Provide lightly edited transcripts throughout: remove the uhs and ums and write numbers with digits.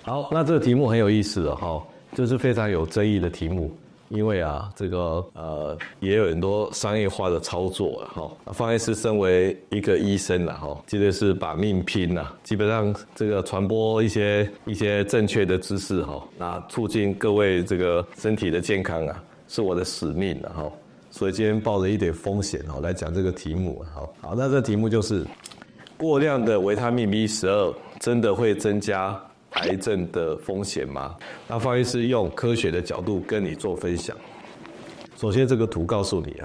好，那这个题目很有意思哈，就是非常有争议的题目，因为这个也有很多商业化的操作哈。方医师身为一个医生哈，绝对是把命拼了，基本上这个传播一些正确的知识哈，那促进各位这个身体的健康是我的使命哈。所以今天抱着一点风险来讲这个题目好，那这题目就是过量的维他命 B12 真的会增加癌症的风险吗？那方医师用科学的角度跟你做分享。首先这个图告诉你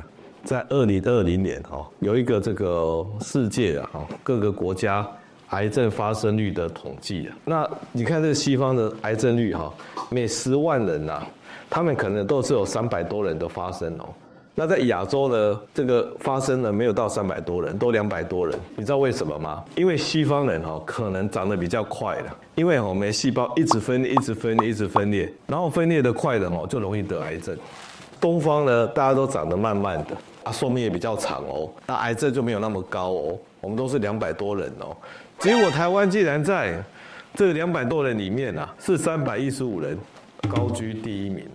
在2020年有一个这个世界各个国家癌症发生率的统计那你看这个西方的癌症率每10万人他们可能都是有300多人的发生那在亚洲呢，这个发生了没有到300多人，都200多人。你知道为什么吗？因为西方人可能长得比较快的，因为我们细胞一直分裂，一直分裂，一直分裂，然后分裂的快的就容易得癌症。东方呢，大家都长得慢慢的，寿命也比较长那癌症就没有那么高我们都是200多人结果台湾竟然在这200多人里面是315人，高居第一名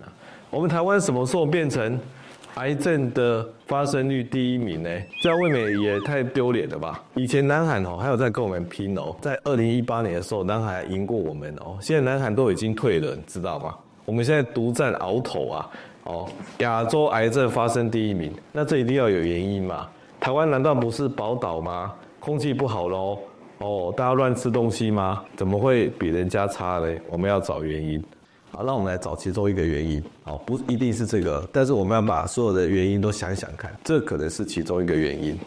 我们台湾什么时候变成癌症的发生率第一名呢？这样未免也太丢脸了吧！以前南韩还有在跟我们拼在2018年的时候，南韩还赢过我们现在南韩都已经退了，你知道吗？我们现在独占鳌头亚洲癌症发生第一名，那这一定要有原因嘛？台湾难道不是宝岛吗？空气不好咯大家乱吃东西吗？怎么会比人家差呢？我们要找原因。好，那我们来找其中一个原因不一定是这个，但是我们要把所有的原因都想想看，这可能是其中一个原因。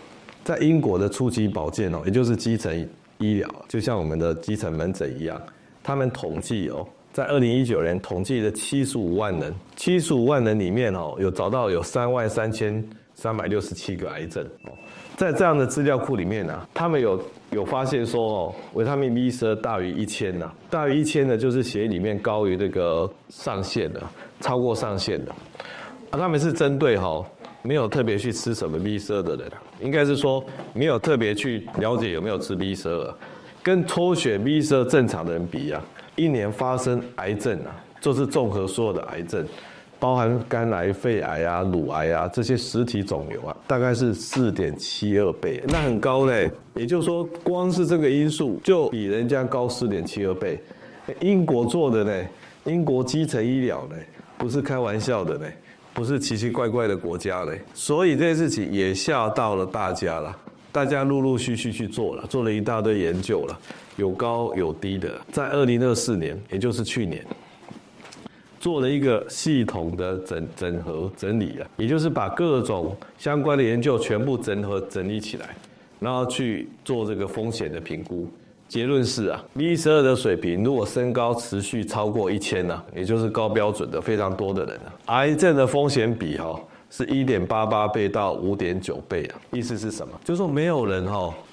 在英国的初级保健也就是基层医疗，就像我们的基层门诊一样，他们统计在2019年统计的75万人，75万人里面有找到有33367个癌症在这样的资料库里面他们有发现说维他命 B12 大于1000大于1000的就是血液里面高于这个上限的，超过上限的他们是针对没有特别去吃什么 B12 的人，应该是说没有特别去了解有没有吃 B12，跟抽血 B12 正常的人比一年发生癌症就是综合所有的癌症，包含肝癌、肺癌乳癌这些实体肿瘤大概是4.72倍，那很高嘞。也就是说，光是这个因素就比人家高4.72倍。英国做的呢，英国基层医疗呢，不是开玩笑的呢，不是奇奇怪怪的国家嘞。所以这件事情也吓到了大家了，大家陆陆续续去做了，做了一大堆研究了，有高有低的。在2024年，也就是去年，做了一个系统的整合整理也就是把各种相关的研究全部整理起来，然后去做这个风险的评估。结论是B12 的水平如果升高持续超过1000也就是高标准的非常多的人癌症的风险比是 1.88 倍到 5.9 倍意思是什么？就是说没有人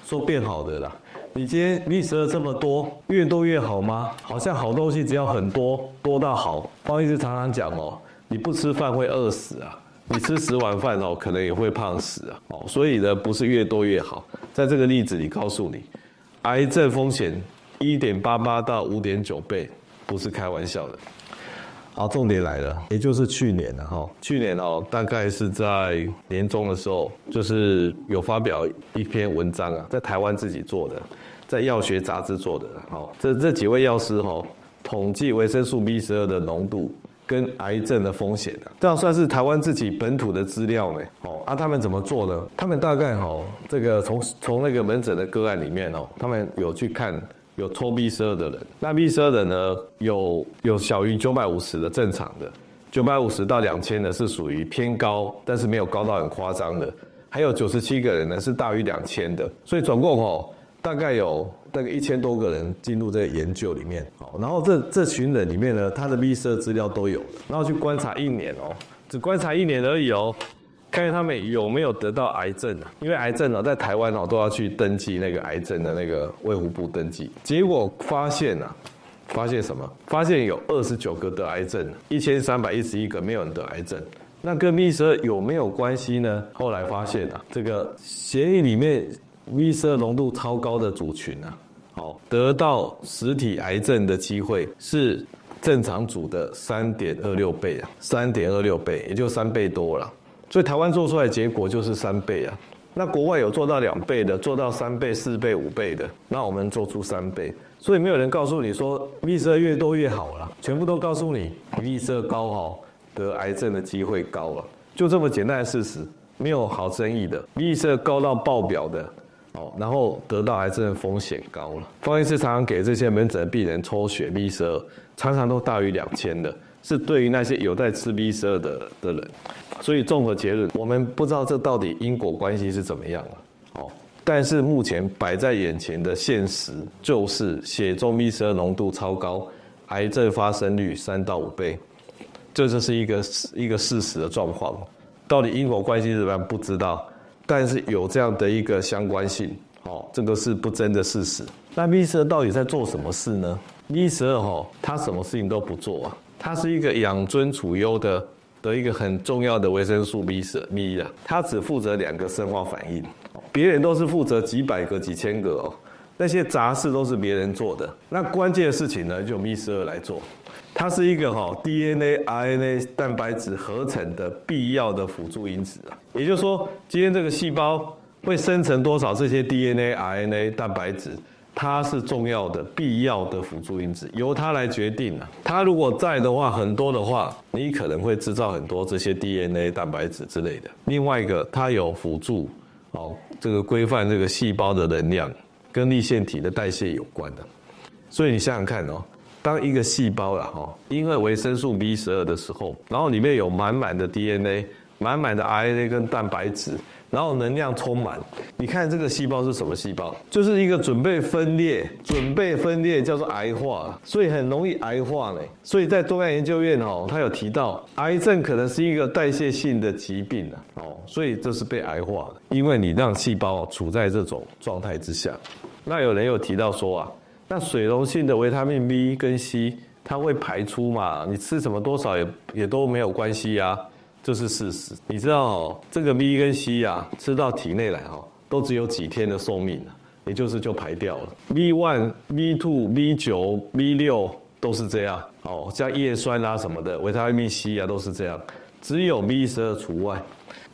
说变好的啦。你今天 B12 这么多，越多越好吗？好像好东西只要很多，多到好。方医师常常讲你不吃饭会饿死你吃10碗饭可能也会胖死所以呢，不是越多越好。在这个例子里告诉你，癌症风险 1.88 到 5.9 倍，不是开玩笑的。好，重点来了，也就是去年去年大概是在年中的时候，就是有发表一篇文章在台湾自己做的，在药学杂志做的这几位药师统计维生素 B12 的浓度跟癌症的风险这样算是台湾自己本土的资料呢他们怎么做呢？他们大概这个从那个门诊的个案里面他们有去看有抽 B12 的人，那 B12 的呢有小于950的正常的，950到2000的是属于偏高，但是没有高到很夸张的，还有97个人呢是大于2000的，所以总共大概有大概1000多个人进入这个研究里面然后这群人里面呢，他的 B12 资料都有，然后去观察1年只观察1年而已看看他们有没有得到癌症因为癌症在台湾都要去登记那个癌症的那个卫福部登记，结果发现什么？发现有29个得癌症，1311个没有人得癌症。那跟 B12 有没有关系呢？后来发现这个血液里面 B12 浓度超高的族群得到实体癌症的机会是正常组的 3.26 倍啊 ，3.26 倍，也就3倍多了。所以台湾做出来的结果就是3倍啊。那国外有做到2倍的，做到3倍、4倍、5倍的，那我们做出3倍。所以没有人告诉你说 B12 越多越好了，全部都告诉你 B12 高得癌症的机会高了，就这么简单的事实，没有好争议的。B12 高到爆表的，然后得到癌症的风险高了。方医师常常给这些门诊的病人抽血 B12，常常都大于2000的，是对于那些有在吃 B12 的人。所以综合结论，我们不知道这到底因果关系是怎么样了。但是目前摆在眼前的现实就是血中 B12 浓度超高，癌症发生率3到5倍，这就是一个事实的状况。到底因果关系是怎么样不知道，但是有这样的一个相关性，这个是不争的事实。那 B12 到底在做什么事呢？ B12 它什么事情都不做啊，它是一个养尊处优的一个很重要的维生素 B 啊，它只负责2个生化反应，别人都是负责几百个、几千个那些杂事都是别人做的。那关键的事情呢，就 B12 来做。它是一个DNA、RNA 蛋白质合成的必要的辅助因子啊。也就是说，今天这个细胞会生成多少这些 DNA、RNA 蛋白质，它是重要的、必要的辅助因子，由它来决定啊。它如果在的话，很多的话，你可能会制造很多这些 DNA 蛋白质之类的。另外一个，它有辅助这个规范这个细胞的能量，跟粒线体的代谢有关的。所以你想想看当一个细胞因为维生素 B12 的时候，然后里面有满满的 DNA、满满的 RNA 跟蛋白质，然后能量充满，你看这个细胞是什么细胞？就是一个准备分裂叫做癌化，所以很容易癌化呢。所以在中央研究院他有提到，癌症可能是一个代谢性的疾病所以这是被癌化的，因为你让细胞处在这种状态之下。那有人有提到说那水溶性的维他命 B 跟 C 它会排出嘛，你吃什么多少也都没有关系啊，这是事实。你知道这个 B 跟 C 吃到体内来都只有几天的寿命，也就排掉了。B1、B2、B9、B6 都是这样像叶酸什么的，维他命 C 都是这样，只有 B12 除外。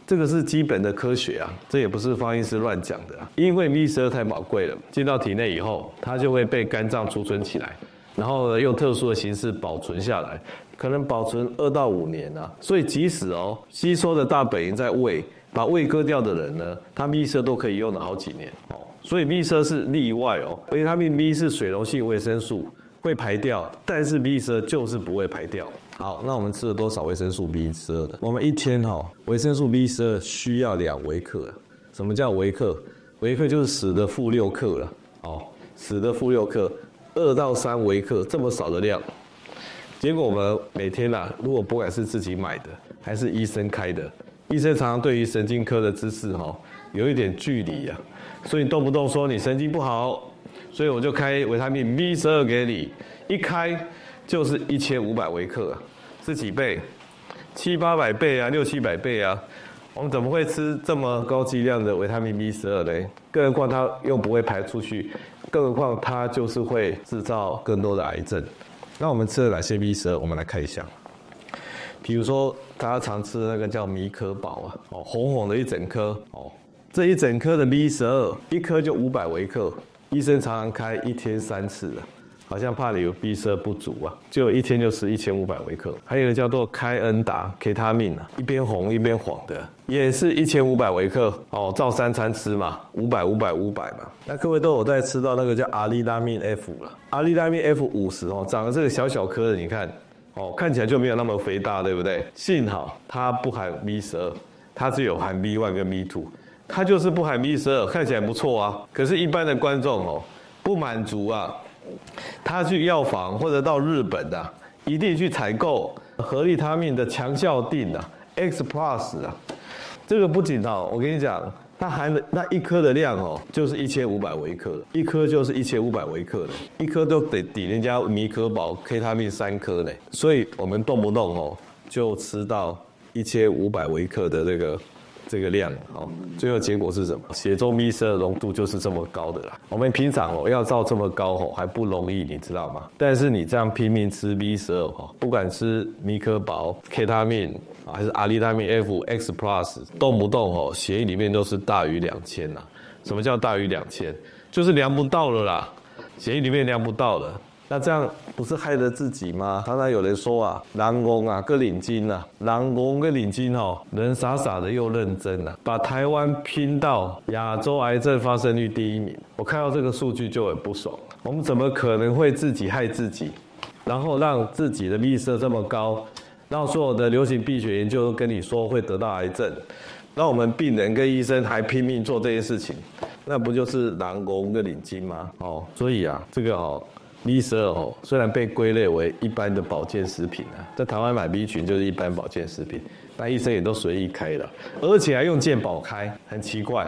这个是基本的科学这也不是方医师乱讲的因为 B12 太宝贵了，进到体内以后，它就会被肝脏储存起来，然后用特殊的形式保存下来，可能保存2到5年所以即使吸收的大本营在胃，把胃割掉的人呢，他 B12 都可以用了好几年所以 B12 是例外维他命 B 是水溶性维生素，会排掉，但是 B12 就是不会排掉。好，那我们吃了多少维生素 B12 的？我们一天维生素 B12 需要2微克。什么叫微克？微克就是10的负6克了10的负6克，2到3微克，这么少的量。结果我们每天如果不管是自己买的还是医生开的，医生常常对于神经科的知识有一点距离所以动不动说你神经不好，所以我就开维他命 B12 给你，一开就是1500微克是几倍？700-800倍600-700倍我们怎么会吃这么高剂量的维他命 B12 呢？更何况它又不会排出去，更何况它就是会制造更多的癌症。那我们吃了哪些 B12？ 我们来看一下。比如说大家常吃的那个叫米可宝红红的一整颗这一整颗的 B12， 一颗就500微克，医生常常开1天3次好像怕你有 B12 不足就一天就吃1500微克。还有一个叫做开恩达 Ketamine 一边红一边黄的，也是1500微克照3餐吃嘛，500嘛。那各位都有在吃到那个叫阿利拉命 F 了，阿利拉命 F50长得这个小小颗的，你看看起来就没有那么肥大，对不对？幸好它不含 B12， 它只有含 B1 跟 B2， 它就是不含 B12， 看起来不错可是一般的观众不满足他去药房或者到日本一定去采购合利他命的强效定X Plus 这个不仅我跟你讲，它含的那一颗的量就是1500微克，一颗就是1500微克的，一颗都得抵人家米可宝 K 他命3颗呢。所以我们动不动就吃到1500微克的这个这个量，最后结果是什么？血中 B12浓度就是这么高的啦。我们平常要照这么高还不容易，你知道吗？但是你这样拼命吃 B12，不管吃米可宝、K 他命还是阿利他命 F、X Plus， 动不动血液里面都是大于2000啦。什么叫大于2000？就是量不到了啦，血液里面量不到了。那这样不是害了自己吗？常常有人说啊，人戆啊，个领巾啊，人戆个领巾人傻傻的又认真啊，把台湾拼到亚洲癌症发生率第1名。我看到这个数据就很不爽，我们怎么可能会自己害自己，然后让自己的B12这么高，让所有的流行病学研究都跟你说会得到癌症，让我们病人跟医生还拼命做这些事情，那不就是人戆个领巾吗？所以啊，这个B12虽然被归类为一般的保健食品啊，在台湾买 B 群就是一般保健食品，那医生也都随意开了，而且还用健保开，很奇怪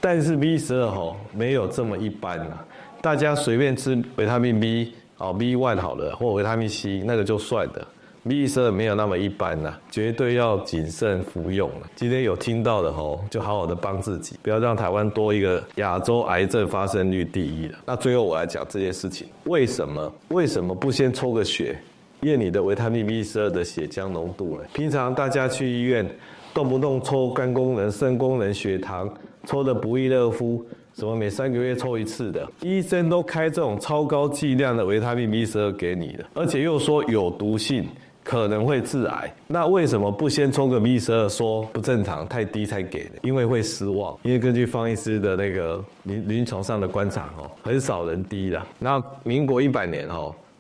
但是 B12没有这么一般啊，大家随便吃维他命 B1 好了，或维他命 C 那个就算了。B12没有那么一般啦，绝对要谨慎服用啦。今天有听到的就好好的帮自己，不要让台湾多一个亚洲癌症发生率第1了。那最后我来讲这件事情，为什么不先抽个血，验你的维他命 B12的血浆浓度呢？平常大家去医院，动不动抽肝功能、肾功能、血糖，抽的不亦乐乎。什么每3个月抽1次的，医生都开这种超高剂量的维他命 B12给你的，而且又说有毒性，可能会致癌。那为什么不先抽个 B12说不正常太低才给呢？因为会失望，因为根据方医师的那个临床上的观察很少人低啦。那民国100年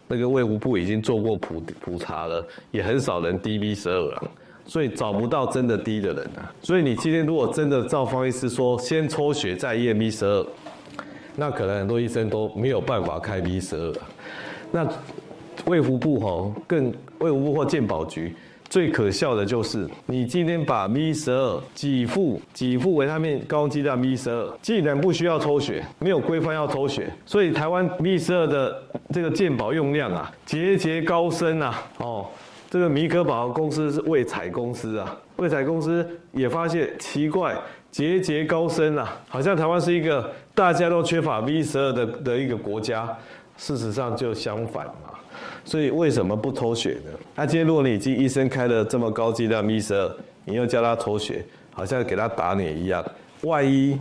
那个卫福部已经做过普查了，也很少人低 B12了。所以找不到真的低的人啊。所以你今天如果真的照方医师说，先抽血再验 B12，那可能很多医生都没有办法开 B12了。那卫福部或健保局最可笑的就是，你今天把 B12给付维他命高剂量 B12，既然不需要抽血，没有规范要抽血，所以台湾 B12的这个健保用量啊，节节高升啊，这个米可宝公司是卫彩公司啊，卫彩公司也发现奇怪，节节高升啊，好像台湾是一个大家都缺乏 B12的一个国家，事实上就相反嘛。所以为什么不抽血呢？那今天如果你已经医生开了这么高剂量 B12，你又叫他抽血，好像给他打脸一样。万一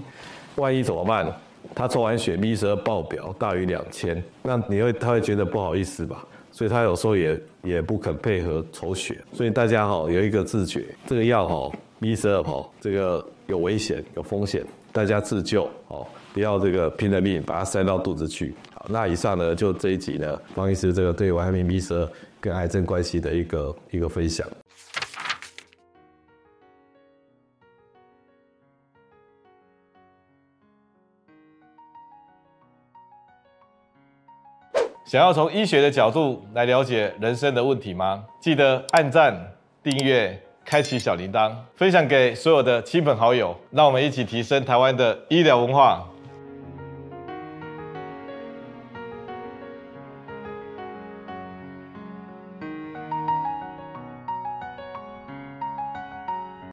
怎么办？他抽完血 B12爆表大于2000，那他会觉得不好意思吧？所以他有时候也不肯配合抽血，所以大家有一个自觉，这个药B12这个有危险有风险，大家自救不要这个拼了命把它塞到肚子去。好，那以上呢就这一集呢，方医师这个对维他命 B12跟癌症关系的一个分享。想要从医学的角度来了解人生的问题吗？记得按赞、订阅、开启小铃铛，分享给所有的亲朋好友，让我们一起提升台湾的医疗文化。